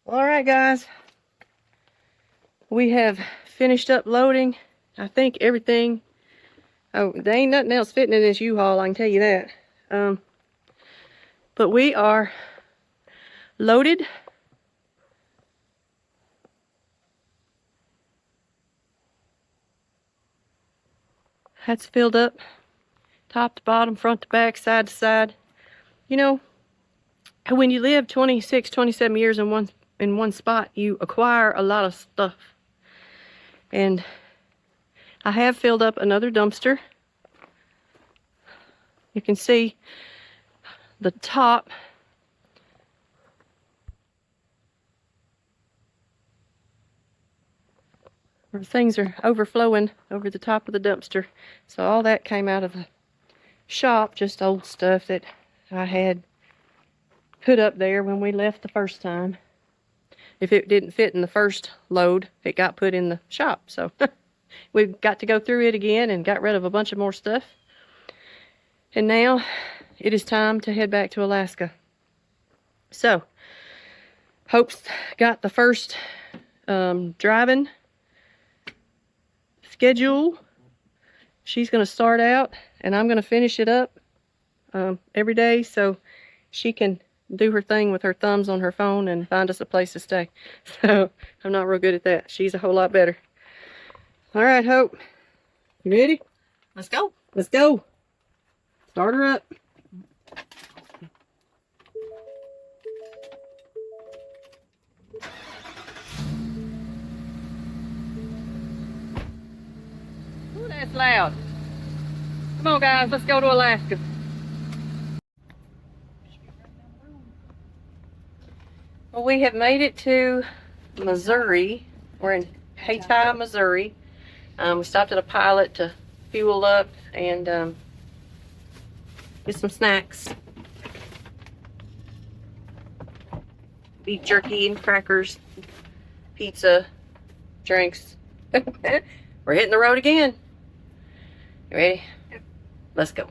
Alright guys, we have finished up loading. I think everything, oh, there ain't nothing else fitting in this U-Haul, I can tell you that. But we are loaded. That's filled up, top to bottom, front to back, side to side. You know, when you live 26, 27 years in one spot, you acquire a lot of stuff. And I have filled up another dumpster. You can see the top where things are overflowing over the top of the dumpster. So all that came out of the shop, just old stuff that I had put up there when we left the first time. If it didn't fit in the first load, it got put in the shop. So we got to go through it again and got rid of a bunch of more stuff. And now it is time to head back to Alaska. So Hope's got the first driving schedule. She's going to start out and I'm going to finish it up every day so she can do her thing with her thumbs on her phone and find us a place to stay. So I'm not real good at that. She's a whole lot better. All right, Hope. You ready? Let's go. Let's go. Start her up. Ooh, that's loud. Come on, guys. Let's go to Alaska. Well, we have made it to Missouri. We're in Hayti, Missouri. We stopped at a pilot to fuel up and get some snacks. Beef jerky and crackers, pizza, drinks. We're hitting the road again. You ready? Yep. Let's go.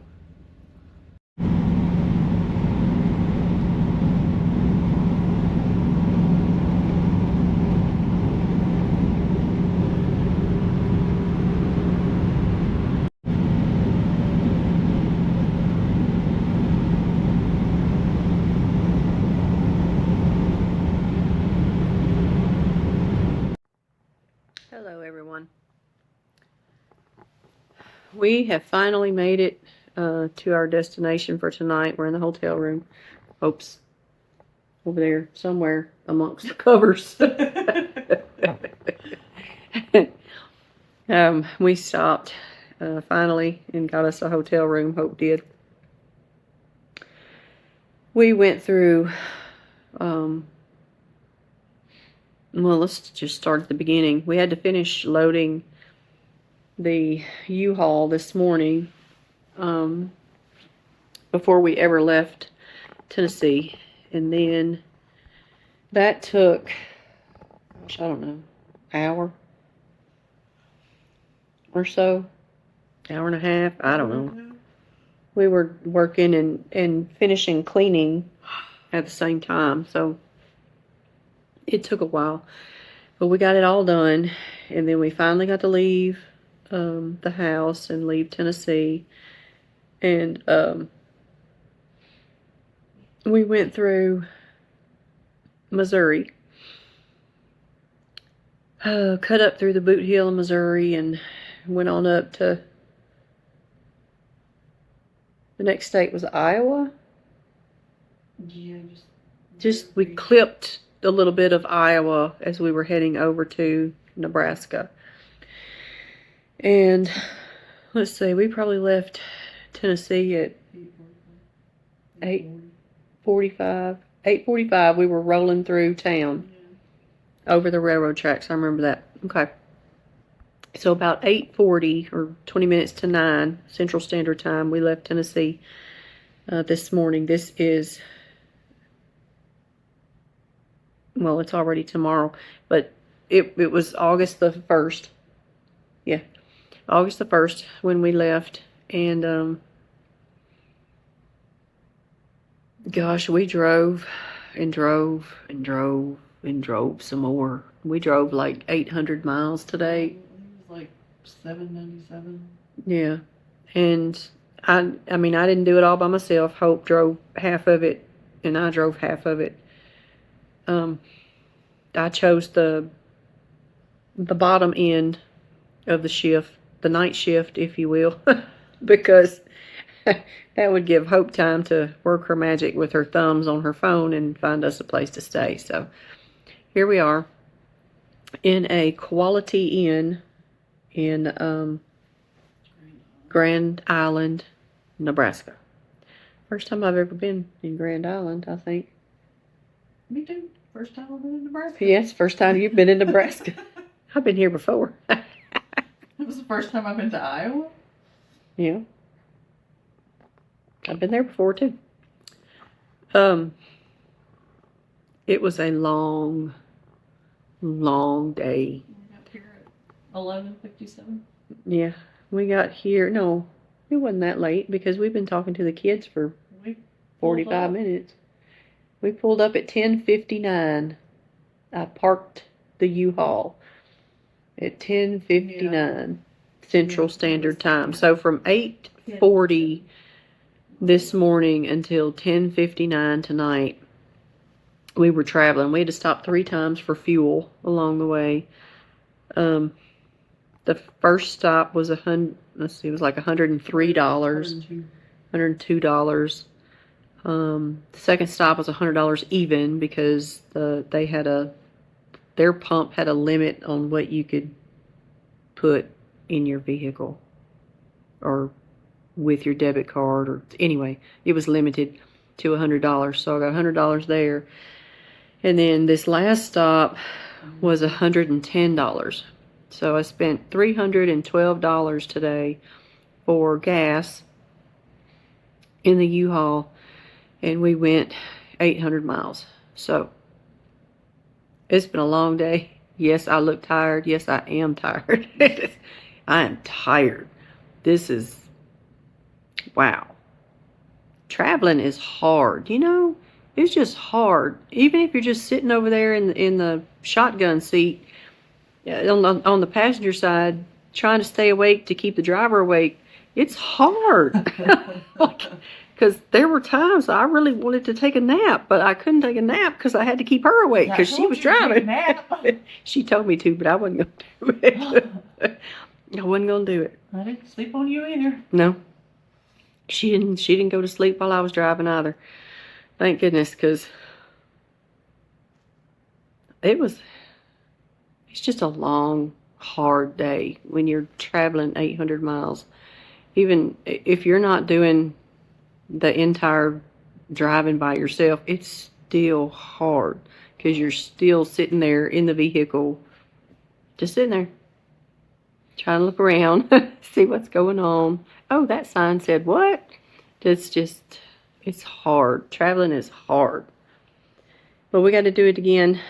Hello everyone. We have finally made it to our destination for tonight. We're in the hotel room. Hope's over there somewhere amongst the covers. We stopped finally and got us a hotel room. Hope did. We went through well, let's just start at the beginning. We had to finish loading the U-Haul this morning before we ever left Tennessee. And then that took, gosh, I don't know, hour or so, hour and a half, I don't know. We were working and finishing cleaning at the same time, so it took a while, but we got it all done. And then we finally got to leave the house and leave Tennessee. And we went through Missouri, cut up through the Boot Hill in Missouri and went on up to the next state was Iowa. Yeah, just we clipped a little bit of Iowa as we were heading over to Nebraska. And let's see, we probably left Tennessee at 8:45. 8:45 we were rolling through town over the railroad tracks. I remember that. Okay. So about 8:40 or 20 minutes to 9 Central Standard Time, we left Tennessee this morning. This is, well, it's already tomorrow, but it was August the 1st. Yeah, August the 1st when we left. And gosh, we drove and drove and drove and drove some more. We drove like 800 miles today. It was like 797. Yeah. And I mean, I didn't do it all by myself. Hope drove half of it, and I drove half of it. I chose the bottom end of the shift, the night shift, if you will, because that would give Hope time to work her magic with her thumbs on her phone and find us a place to stay. So here we are in a Quality Inn in Grand Island, Nebraska. First time I've ever been in Grand Island, I think. Me too. First time I've been in Nebraska. Yes, first time you've been in Nebraska. I've been here before. It was the first time I've been to Iowa. Yeah. I've been there before too. It was a long, long day. We got here at 11:57. Yeah. We got here, no, it wasn't that late because we've been talking to the kids for We 45 minutes. We pulled up at 10:59. I parked the U-Haul at 10:59 Central Standard Time. So from 8:40 this morning until 10:59 tonight, we were traveling. We had to stop 3 times for fuel along the way. The first stop was it was like $103, $102. The second stop was $100 even because their pump had a limit on what you could put in your vehicle or with your debit card, or anyway, it was limited to $100. So I got $100 there. And then this last stop was $110. So I spent $312 today for gas in the U-Haul, and we went 800 miles. So it's been a long day. Yes, I look tired. Yes, I am tired. I am tired. This is, wow. Traveling is hard, you know? It's just hard. Even if you're just sitting over there in the shotgun seat, on the passenger side, trying to stay awake to keep the driver awake, it's hard. Because there were times I really wanted to take a nap, but I couldn't take a nap because I had to keep her awake because she was driving. She told me to, but I wasn't going to do it. I wasn't going to do it. I didn't sleep on you either. No. She didn't go to sleep while I was driving either. Thank goodness, because it's just a long, hard day when you're traveling 800 miles. Even if you're not doing the entire driving by yourself, it's still hard because you're still sitting there in the vehicle, just sitting there, trying to look around, see what's going on. Oh, that sign said what? It's hard. Traveling is hard. But we got to do it again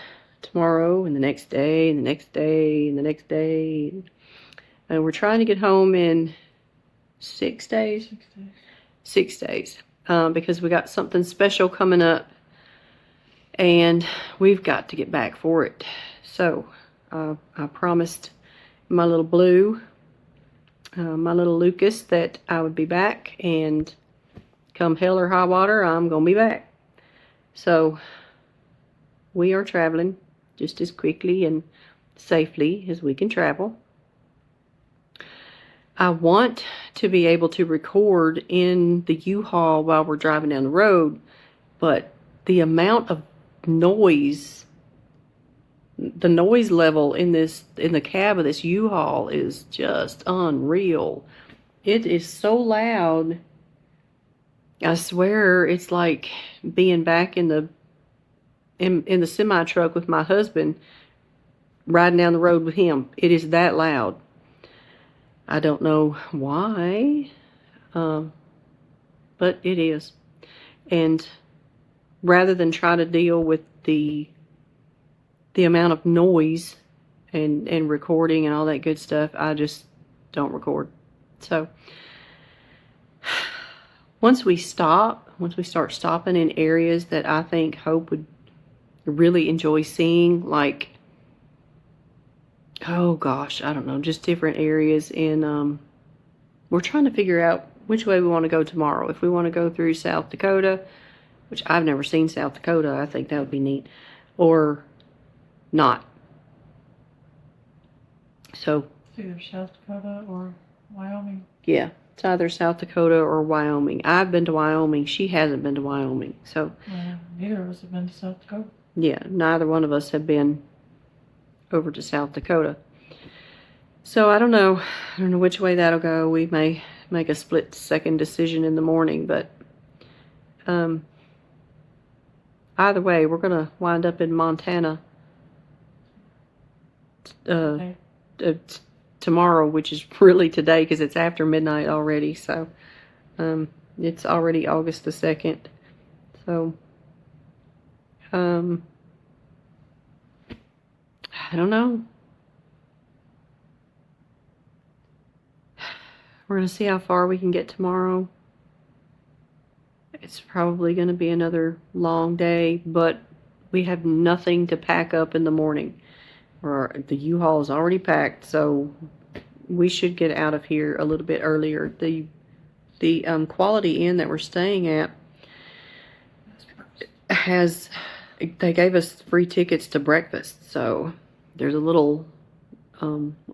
tomorrow and the next day and the next day and the next day. And we're trying to get home in 6 days. 6 days. Because we got something special coming up and we've got to get back for it. So I promised my little Blue, my little Lucas, that I would be back, and come hell or high water, I'm going to be back. So we are traveling just as quickly and safely as we can travel. I want to be able to record in the U-Haul while we're driving down the road, but the amount of noise, the noise level in the cab of this U-Haul is just unreal. It is so loud. I swear it's like being back in the semi truck with my husband, riding down the road with him. It is that loud. I don't know why, but it is. And rather than try to deal with the amount of noise and recording and all that good stuff, I just don't record. So once we start stopping in areas that I think Hope would really enjoy seeing, like, oh gosh, I don't know, just different areas. And we're trying to figure out which way we want to go tomorrow. If we want to go through South Dakota, which I've never seen South Dakota, I think that would be neat, or not. So It's either South Dakota or Wyoming. yeah, it's either South Dakota or Wyoming. I've been to Wyoming. She hasn't been to Wyoming. So Well, neither of us have been to South Dakota. yeah, neither one of us have been over to South Dakota. So I don't know. I don't know which way that'll go. We may make a split-second decision in the morning, but either way, we're going to wind up in Montana Okay. tomorrow, which is really today because it's after midnight already. So it's already August the 2nd. So I don't know. We're going to see how far we can get tomorrow. It's probably going to be another long day, but we have nothing to pack up in the morning. Or the U-Haul is already packed, so we should get out of here a little bit earlier. The Quality Inn that we're staying at they gave us free tickets to breakfast. So there's a little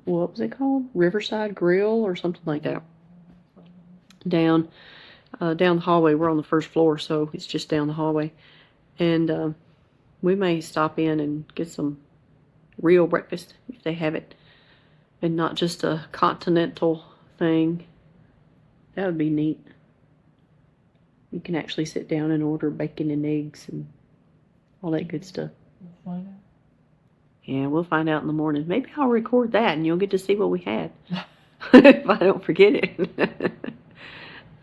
what was it called? Riverside Grill or something like that. Down the hallway. We're on the first floor, so it's just down the hallway. And we may stop in and get some real breakfast if they have it, and not just a continental thing. That would be neat. You can actually sit down and order bacon and eggs and all that good stuff. We'll find out. Yeah, we'll find out in the morning. Maybe I'll record that and you'll get to see what we had. If I don't forget it.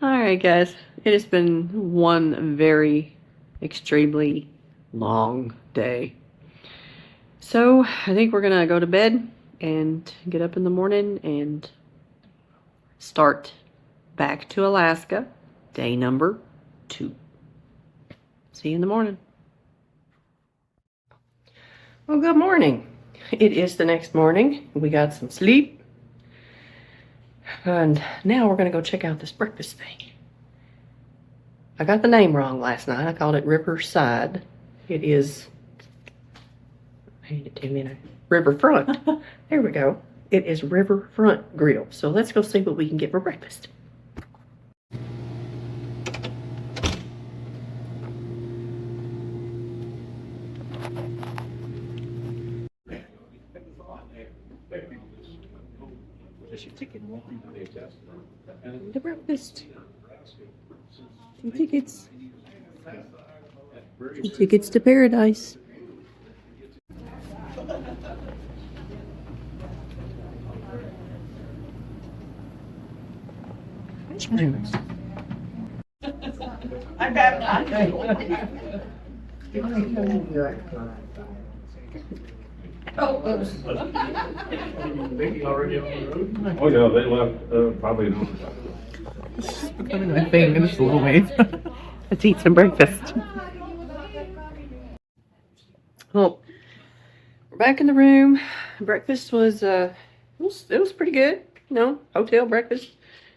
Alright guys, it has been one very extremely long day. So I think we're gonna go to bed and get up in the morning and start back to Alaska, day number 2. See you in the morning. Well, good morning. It is the next morning. We got some sleep. And now we're going to go check out this breakfast thing. I got the name wrong last night. I called it Riverside. It is, hand it to me now, Riverfront. There we go. It is Riverfront Grill. So let's go see what we can get for breakfast. Your ticket. The breakfast. 2 tickets. 2 tickets to paradise. I got it. Oh yeah, they left probably an hour. It's becoming my thing in this little way. Let's eat some breakfast. Well, we're back in the room. Breakfast was it was pretty good. You know, hotel breakfast,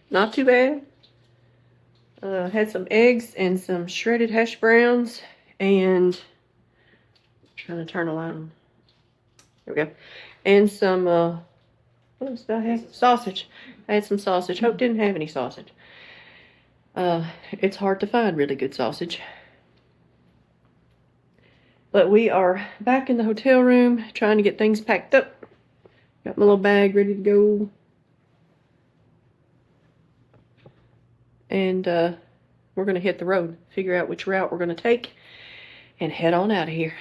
not too bad. Had some eggs and some shredded hash browns, and trying to turn the light on. There we go. And some what else did I have? Sausage. I had some sausage. Hope didn't have any sausage. It's hard to find really good sausage. But we are back in the hotel room trying to get things packed up. Got my little bag ready to go. And we're going to hit the road, figure out which route we're going to take, and head on out of here.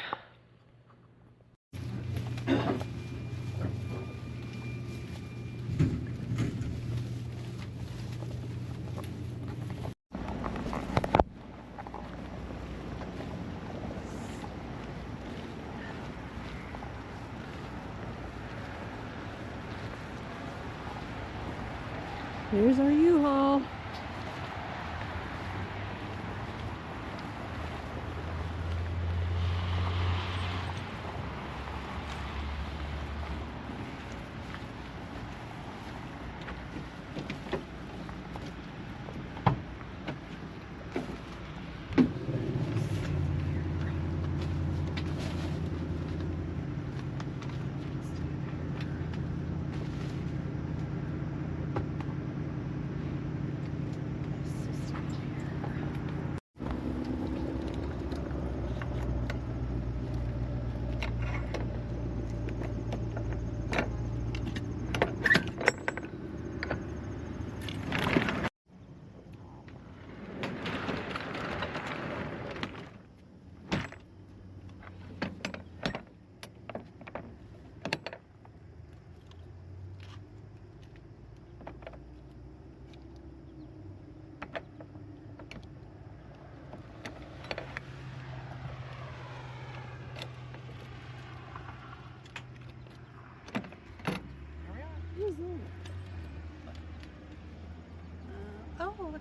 There's our U-Haul.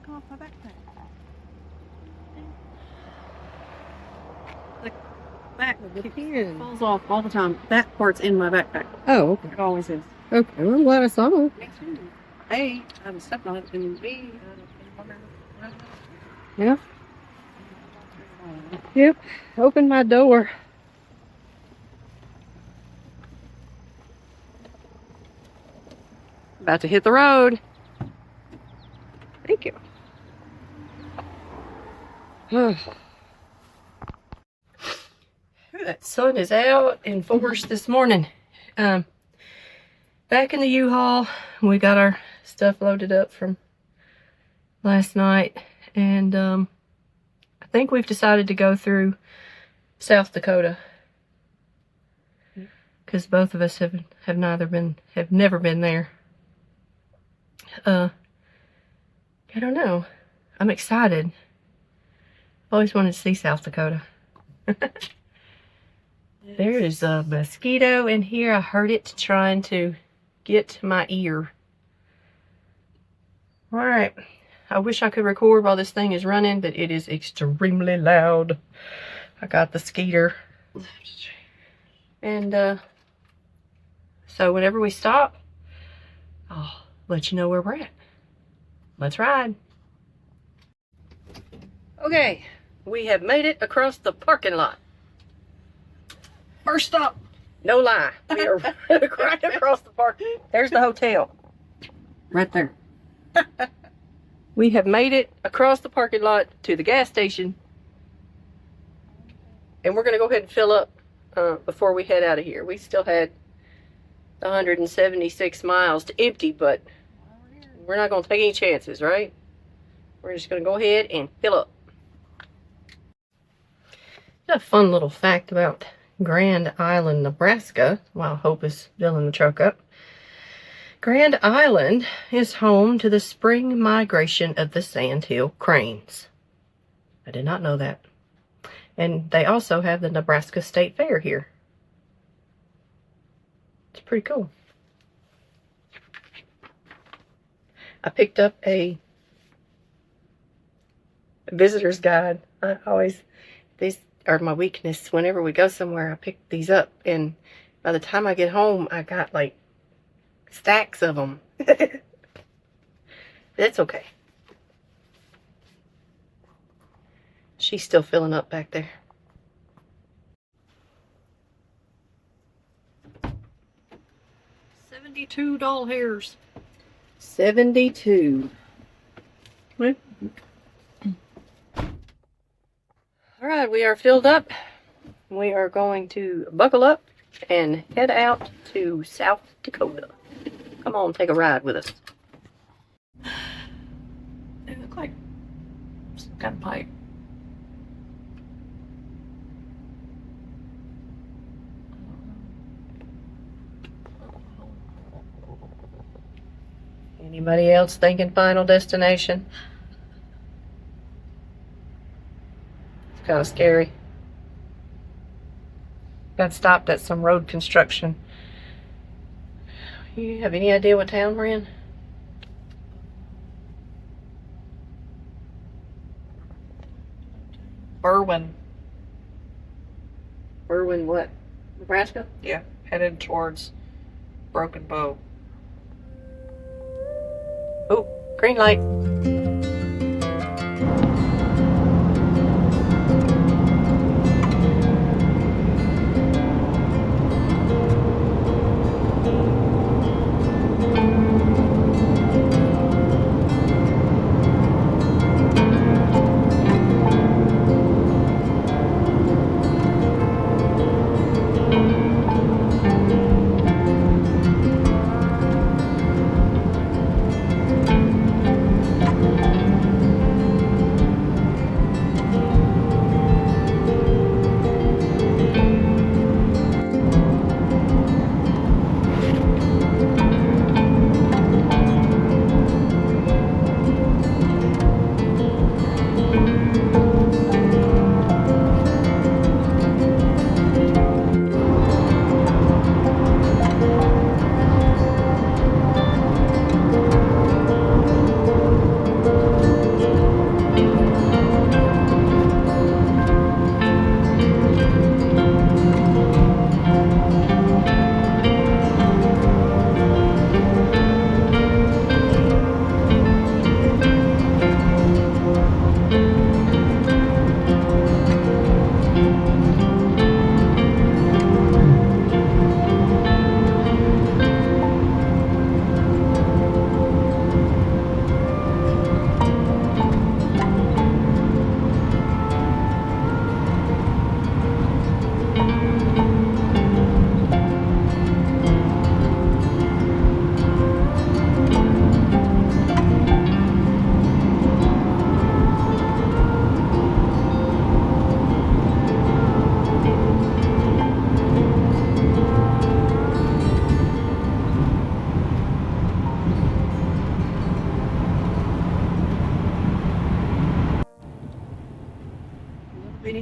come off my backpack. The back Pen. falls off all the time. That part's in my backpack. Oh, okay. It always is. Okay, well, I'm glad I saw it. A, I haven't stepped on it, and B, Yeah. Yep. Open my door. About to hit the road. Thank you. That sun is out in force this morning. Back in the U-Haul, we got our stuff loaded up from last night, and I think we've decided to go through South Dakota because both of us have never been there. I don't know. I'm excited. Always wanted to see South Dakota. There is a mosquito in here. I heard it trying to get to my ear. Alright. I wish I could record while this thing is running, but it is extremely loud. I got the skeeter. And, so whenever we stop, I'll let you know where we're at. Let's ride. Okay, we have made it across the parking lot. First stop. No lie. We are right across the park. There's the hotel. right there. We have made it across the parking lot to the gas station. And we're going to go ahead and fill up before we head out of here. We still had 176 miles to empty, but we're not going to take any chances, right? We're just going to go ahead and fill up. A fun little fact about Grand Island, Nebraska, while Hope is filling the truck up. Grand Island is home to the spring migration of the sandhill cranes. I did not know that. And they also have the Nebraska State Fair here. It's pretty cool. I picked up a visitor's guide. These are my weakness. Whenever we go somewhere, I pick these up. And by the time I get home, I got like stacks of them. That's okay. She's still filling up back there. $72 hairs. 72. All right, we are filled up. We are going to buckle up and head out to South Dakota. Come on, take a ride with us. They look like some kind of pipe. Anybody else thinking final destination? It's kind of scary. Got stopped at some road construction. You have any idea what town we're in? Berwyn. Berwyn what? Nebraska? Yeah, headed towards Broken Bow. Oh, green light.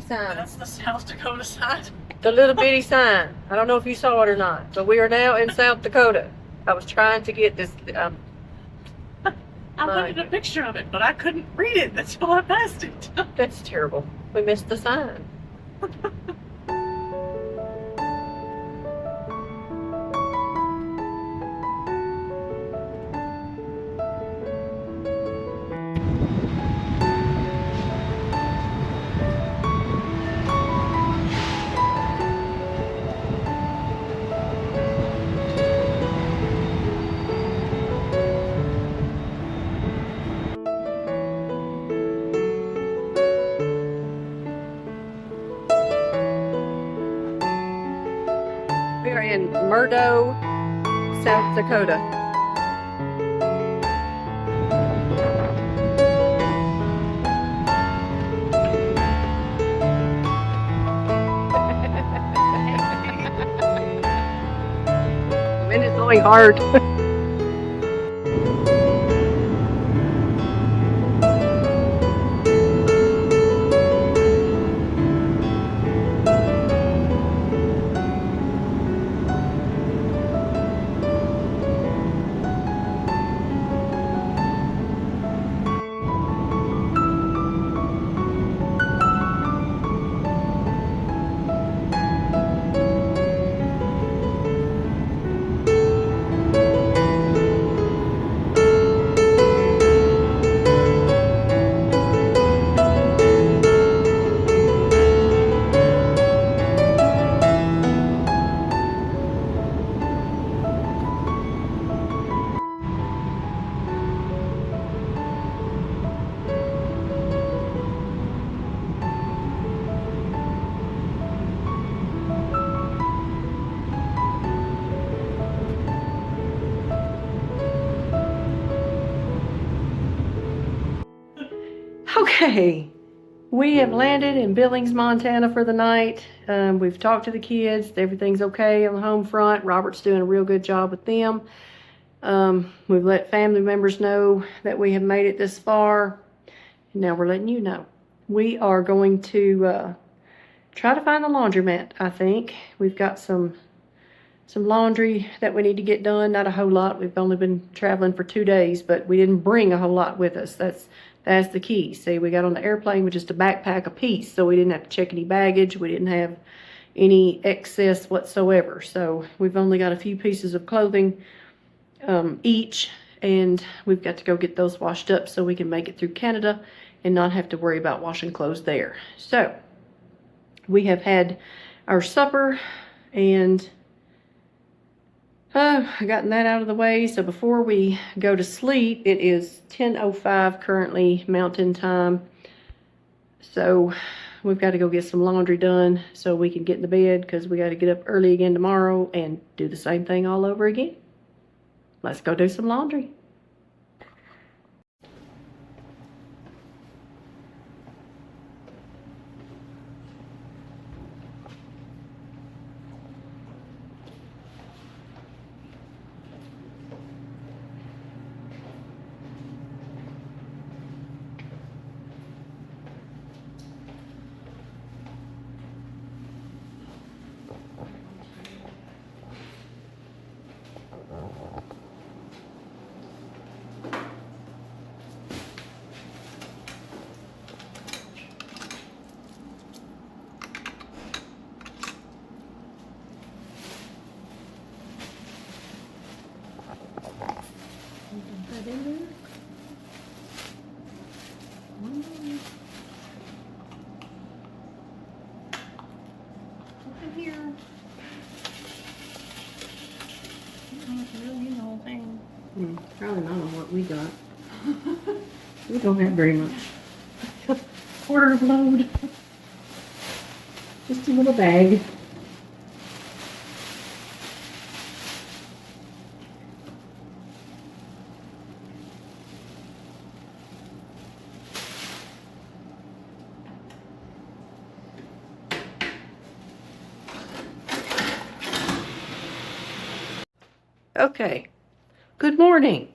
sign. That's the South Dakota side. The little bitty sign. I don't know if you saw it or not, but we are now in South Dakota. I was trying to get this. I looked at a picture of it, but I couldn't read it until I passed it. That's terrible. We missed the sign. We are in Murdo, South Dakota. And it's going hard. Okay, we have landed in Billings, Montana for the night. We've talked to the kids. Everything's okay on the home front. Robert's doing a real good job with them. We've let family members know that we have made it this far. And now we're letting you know. We are going to try to find the laundromat, I think. We've got some laundry that we need to get done. Not a whole lot. We've only been traveling for 2 days, but we didn't bring a whole lot with us. That's the key. See, we got on the airplane with just a backpack apiece, so we didn't have to check any baggage. We didn't have any excess whatsoever. So we've only got a few pieces of clothing each, and we've got to go get those washed up so we can make it through Canada and not have to worry about washing clothes there. So we have had our supper and gotten that out of the way. So before we go to sleep, it is 10:05 currently Mountain Time. So we've got to go get some laundry done so we can get in the bed, because we got to get up early again tomorrow and do the same thing all over again. Let's go do some laundry. Probably not on what we got. We don't have very much. Quarter of load. Just a little bag. Okay. Good morning.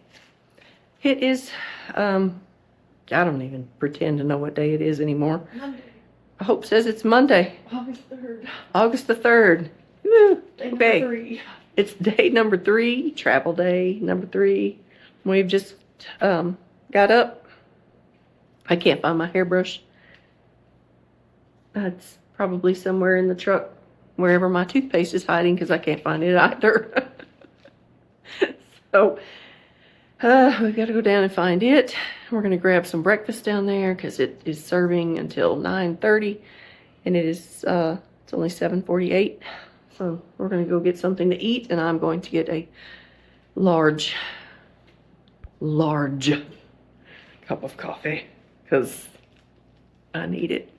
It is, I don't even pretend to know what day it is anymore. Hope says it's Monday, August 3rd. August the 3rd. Woo. Day Okay. number 3. It's day number 3, travel day number 3. We've just got up. I can't find my hairbrush. It's probably somewhere in the truck, wherever my toothpaste is hiding, because I can't find it either. So we've got to go down and find it. We're going to grab some breakfast down there because it is serving until 9:30, and it is it's only 7:48. So we're going to go get something to eat, and I'm going to get a large cup of coffee because I need it.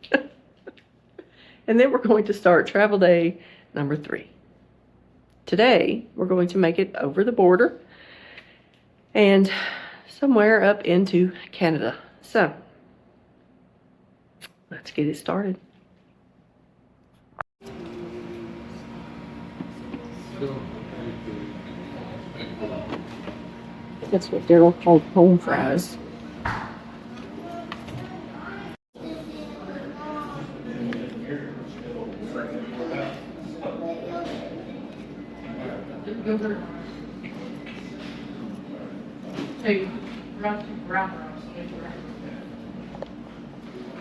And then we're going to start travel day number 3. Today, we're going to make it over the border and somewhere up into Canada. So, let's get it started. That's what Daryl called home fries.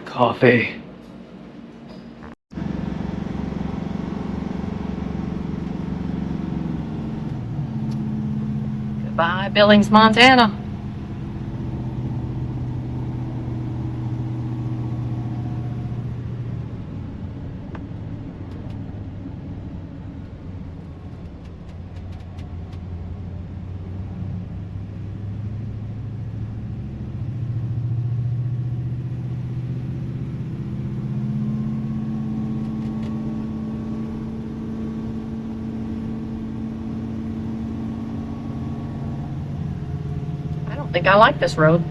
Coffee. Goodbye, Billings, Montana. I don't think I like this road.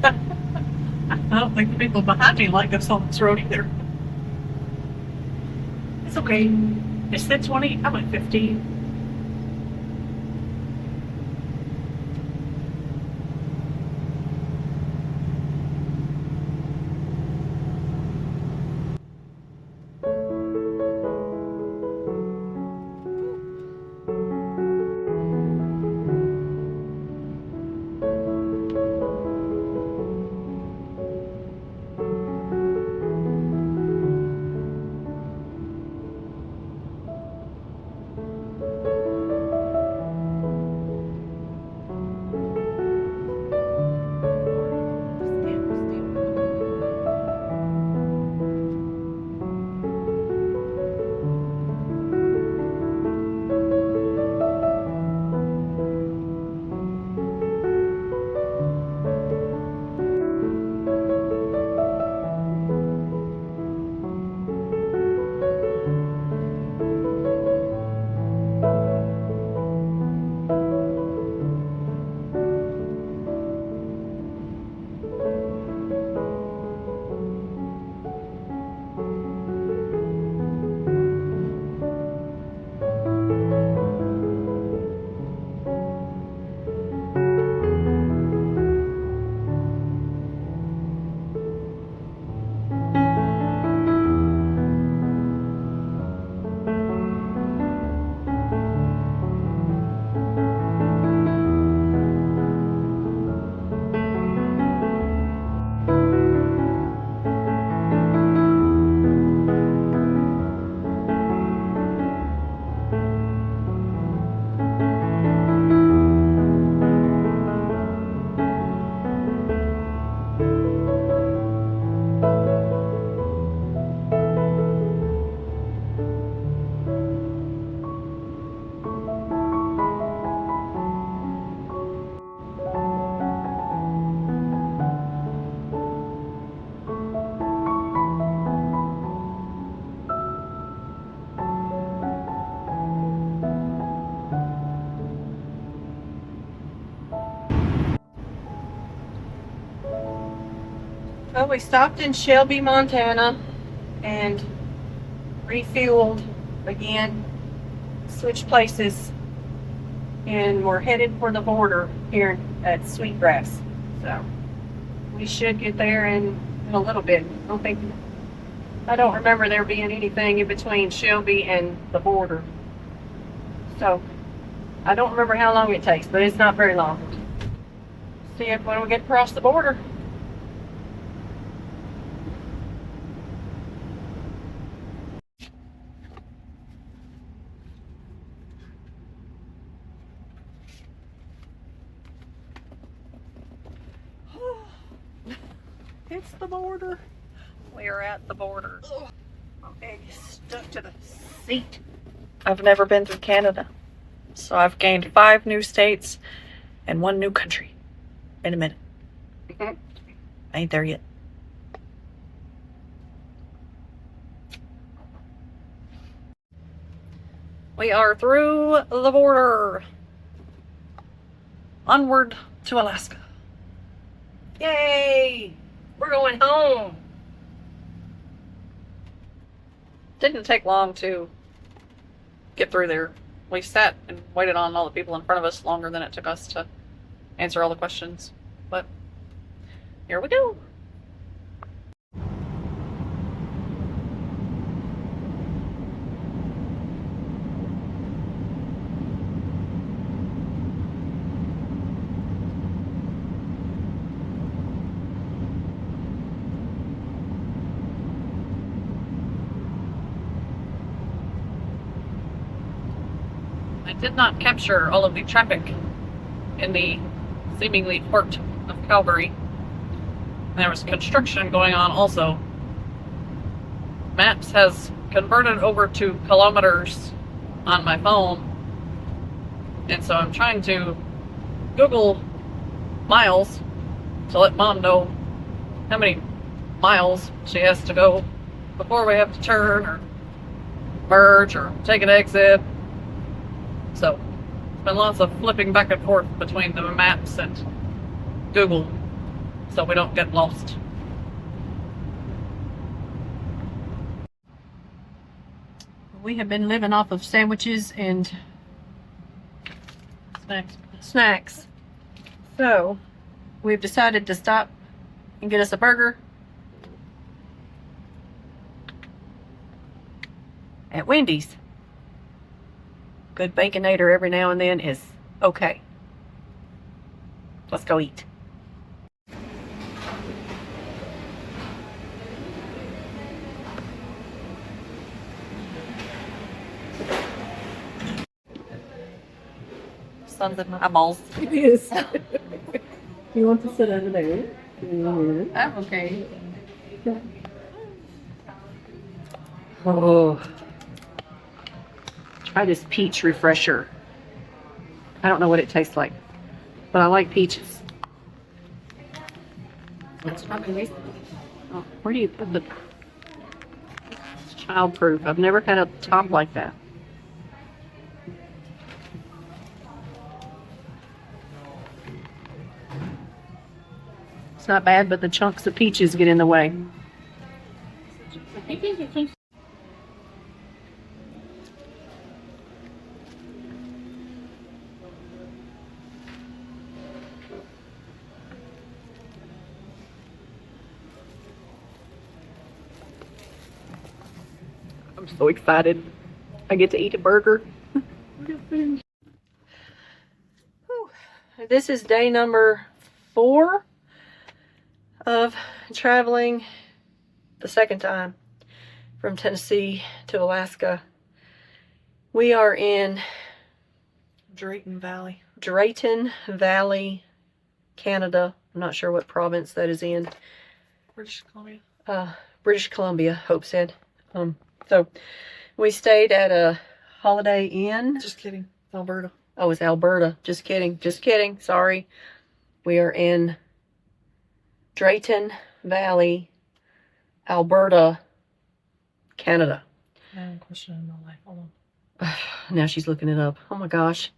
I don't think the people behind me like us on this road either. It's okay. It's at 20. I'm at 15. Well, we stopped in Shelby, Montana, and refueled again, switched places, and we're headed for the border here at Sweetgrass. So we should get there in a little bit. I don't think I don't remember there being anything in between Shelby and the border. So, I don't remember how long it takes, but it's not very long. See it when we get across the border. It's the border. We are at the border. My egg is stuck to the seat. I've never been through Canada, so I've gained 5 new states and 1 new country in a minute. I ain't there yet. We are through the border. Onward to Alaska. Yay! We're going home. Didn't take long to get through there. We sat and waited on all the people in front of us longer than it took us to answer all the questions. But here we go. I did not capture all of the traffic in the seemingly port of Calgary. There was construction going on also. Maps has converted over to kilometers on my phone. And so I'm trying to Google miles to let Mom know how many miles she has to go before we have to turn or merge or take an exit. So it's been lots of flipping back and forth between the maps and Google so we don't get lost. We have been living off of sandwiches and snacks. So we've decided to stop and get us a burger at Wendy's. Good Baconator every now and then is okay. Let's go eat. Sun's in my eyeballs. It is. You want to sit over there? I'm okay. Oh. Try this peach refresher. I don't know what it tastes like, but I like peaches. Oh, where do you put the... It's child-proof. I've never had a top like that. It's not bad, but the chunks of peaches get in the way. I'm so excited. I get to eat a burger. This is day number 4 of traveling the second time from Tennessee to Alaska. We are in Drayton Valley. Drayton Valley, Canada. I'm not sure what province that is in. British Columbia. British Columbia, Hope said. So we stayed at a Holiday Inn. Just kidding. Alberta. Oh, it's Alberta. Just kidding. Just kidding. Sorry. We are in Drayton Valley, Alberta, Canada. I have a question in my life. Hold on. Now she's looking it up. Oh my gosh.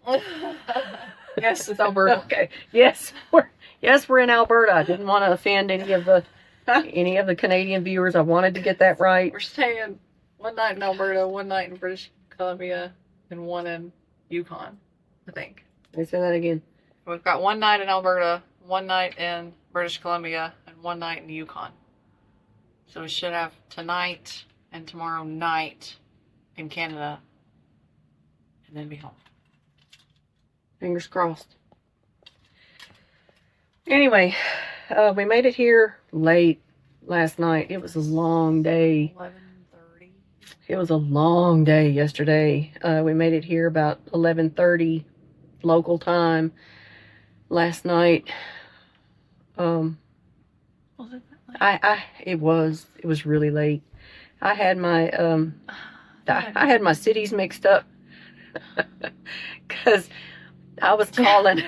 Yes, it's Alberta. Okay. Yes, we're in Alberta. I didn't want to offend any of the Canadian viewers. I wanted to get that right. We're staying 1 night in Alberta, 1 night in British Columbia, and 1 in Yukon, I think. Let me say that again. We've got 1 night in Alberta, 1 night in British Columbia, and 1 night in Yukon. So we should have tonight and tomorrow night in Canada, and then be home. Fingers crossed. Anyway, we made it here late last night. It was a long day. 11:30. It was a long day yesterday. We made it here about 11:30 local time last night. Was it that late? It was really late. I had my I had my cities mixed up because I was calling.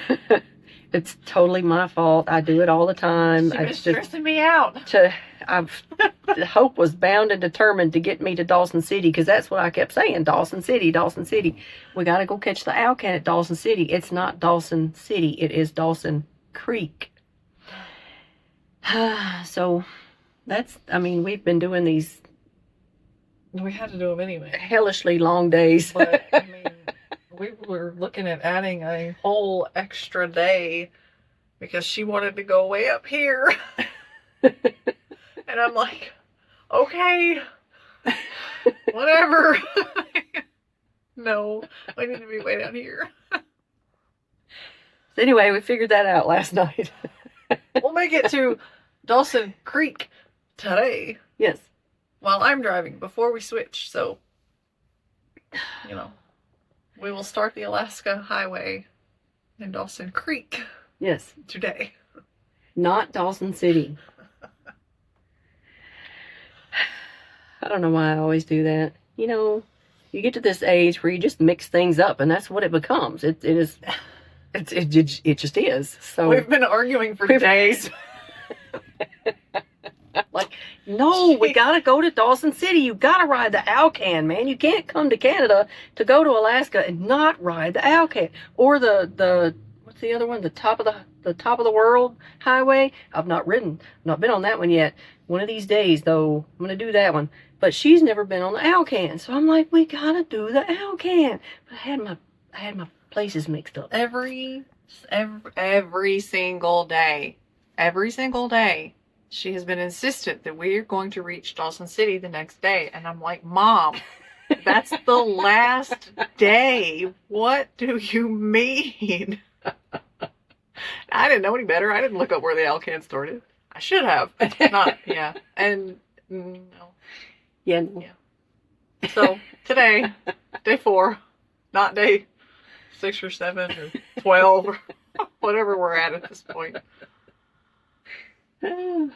It's totally my fault. I do it all the time. She was stressing me out. Hope was bound and determined to get me to Dawson City, because that's what I kept saying. Dawson City, Dawson City. We got to go catch the Alcan at Dawson City. It's not Dawson City. It is Dawson Creek. So that's, I mean, we've been doing these We had to do them anyway. hellishly long days. But, I mean, we were looking at adding a whole extra day because she wanted to go way up here. And I'm like, okay, whatever. No, I need to be way down here. Anyway, we figured that out last night. We'll make it to Dawson Creek today Yes. while I'm driving before we switch. So, you know, we will start the Alaska Highway in Dawson Creek Yes. today. Not Dawson City. I don't know why I always do that. You know, you get to this age where you just mix things up, and that's what it becomes. It just is. So We've been arguing for days. like, no, we gotta go to Dawson City. You gotta ride the Alcan, man. You can't come to Canada to go to Alaska and not ride the Alcan or the what's the other one? The top of the world highway. I've not been on that one yet. One of these days, though, I'm gonna do that one. But she's never been on the Alcan, so I'm like, we gotta do the Alcan. But I had my places mixed up. Every single day, she has been insistent that we are going to reach Dawson City the next day. And I'm like, Mom, that's the last day. What do you mean? I didn't know any better. I didn't look up where the Alcan started. I should have. Not, yeah. And no. Yeah. So today, day 4, not day 6 or 7 or 12 or whatever we're at this point. That's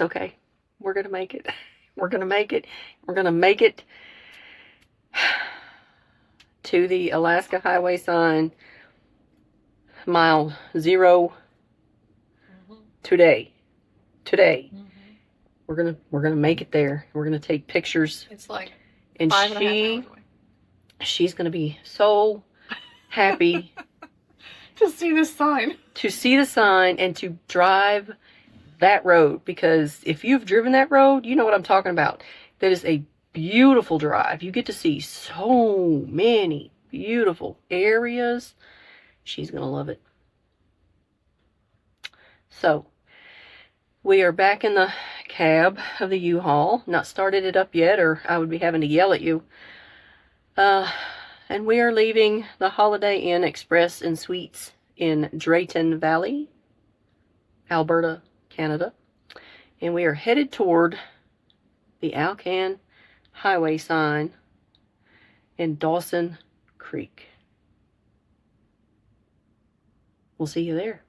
okay. We're gonna make it. We're gonna make it. We're gonna make it to the Alaska Highway sign, mile 0 today. We're gonna make it there. We're gonna take pictures, It's like and 5.5 hours away. she's gonna be so happy To see this sign. to see the sign and to drive that road, because if you've driven that road, you know what I'm talking about. That is a beautiful drive. You get to see so many beautiful areas. She's gonna love it. So we are back in the cab of the U-Haul. Not started it up yet, or I would be having to yell at you. And we are leaving the Holiday Inn Express and Suites in Drayton Valley, Alberta, Canada. And we are headed toward the Alcan Highway sign in Dawson Creek. We'll see you there.